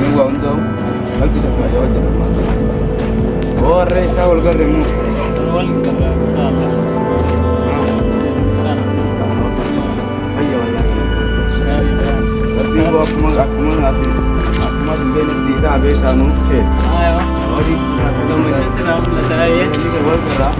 gua untuk lagi tak jauh jalan mana. Oh, resa ulgar demo. Ayo lah. Tapi gua aku mah juga nasi dah habis anu cek. Ayo. Oh di Udah macam sedap lah saya. ini kebal kerah.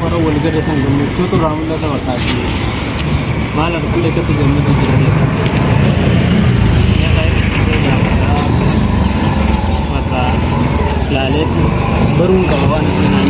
para walgar san gombe choto ramulla da wataki mala kulle ka fi gombe da jira ya kai mata lale barun ka wa nan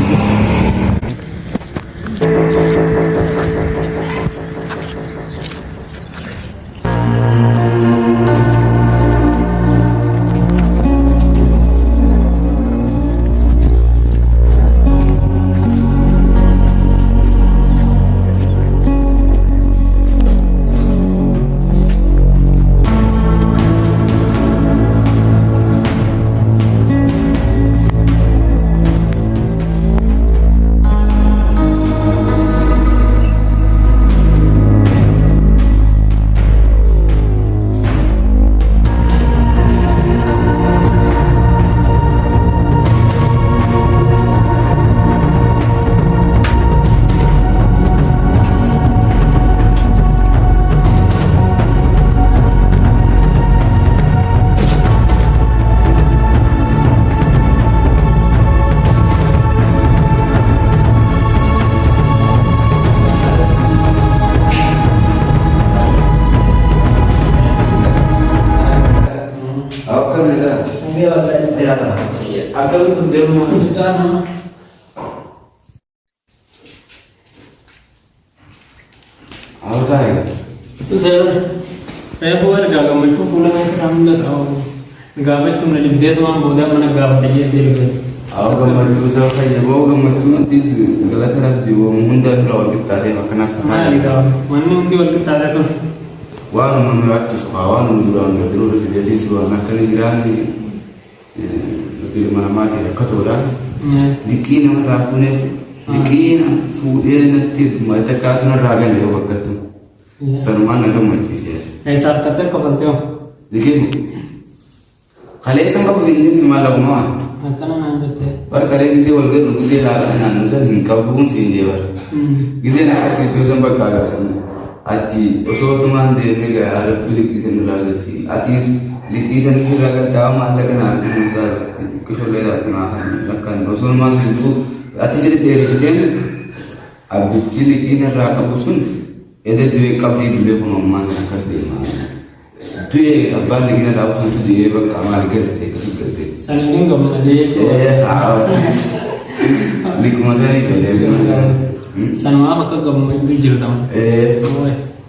Agak itu dia rumah juga sama. Apa saya? Itu saya buat gagal macam fulan yang kami dah tahu. Gagal tu nanti dia tu orang bodoh mana gagal aja sih lagi. Aku gambar tu saya kayak bawa gambar tu nanti segala cara juga munda kalau kita ada makan apa. Mana mungkin waktu kita ada tu. Wah, mana macam sekarang orang dulu jadi sebuah nakal jiran. Lebih mana-mana tidak kotoran. Dikin orang rapunya tu, dikin foodnya nanti mereka kata orang raga ni orang kata. Sarman agak macam sih. Saat kata kau bantu. Dikin, kalau esok kau sini ni malam mana? Karena nanti tu. Par kalau ni sih warga nunggu dia lara nanti saya hingkau pun sini dia. Kita nak kasih tu sampai kagak. Aci, osok teman dia ni gaya Arab pilih kita nulaga sih. Aci Likisan itu raga jama raga nanti kita kecuali ada nahan lakukan dosul masih itu ati jadi dari sekian abis likin raga pusun ada dua kali dua pengumuman raga di mana dua abang likin ada urusan tu dia berkamal kerja kerja Saling ni kau mana dia? Sahabat lik masa ni jadi sama apa kau mau itu cerita?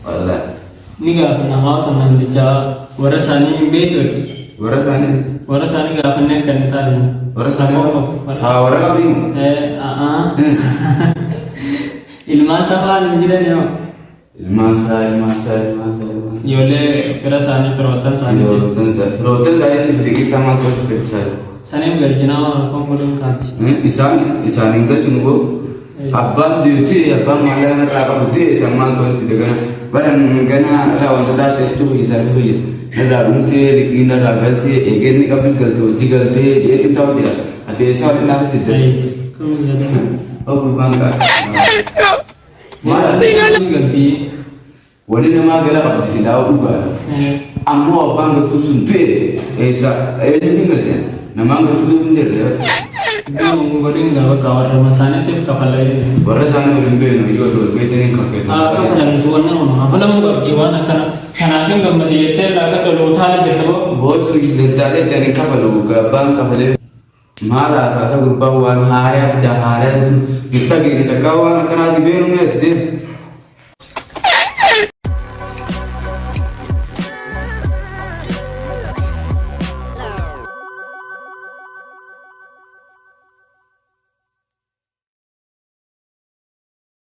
Allah ni kau nama sama dia warasani betul. Warasani kau pernah kan tahu? Warasani apa? Warasani apa ini? Ilman sama ni dia. Ilman saya. Yole warasani perawatan sani. Perawatan saya tidak sama tu saya. Sani berjina komponen kanti. Isan enggak cunggu. Abang dia malah nak apa dia sama tu tidak. Barang kena lawan tetapi itu isan tu. Nada rumte, likin nada galte, egen ni kapil galte, uji galte, jadi kita tahu dia. Desa waliin naati fidde. Kamu jadi. Oh gurbaan kaa. Maal Ganti. wali namaa gala qabdi sidaa dhugaadha. Ammoo abbaan galtuu sun du'e eessa eenyu hin galchan namaan galtuu hin jirre. Kamu godin gak bakal orang masanya tiap kapal lain. Warra isaanii waliin beeknu yoo ta'u beekanii kan beeknu. Aku kan bukan nama. Apa nama gak gimana karena aku nggak melihat laga kalau utara betul. Boosu daldaalee ta'anii kafalu gabbaan kafalee maala asaasa gurbaa waan haaraa fida haaraa gita takkaa waan akkanaati beeknu meeshaa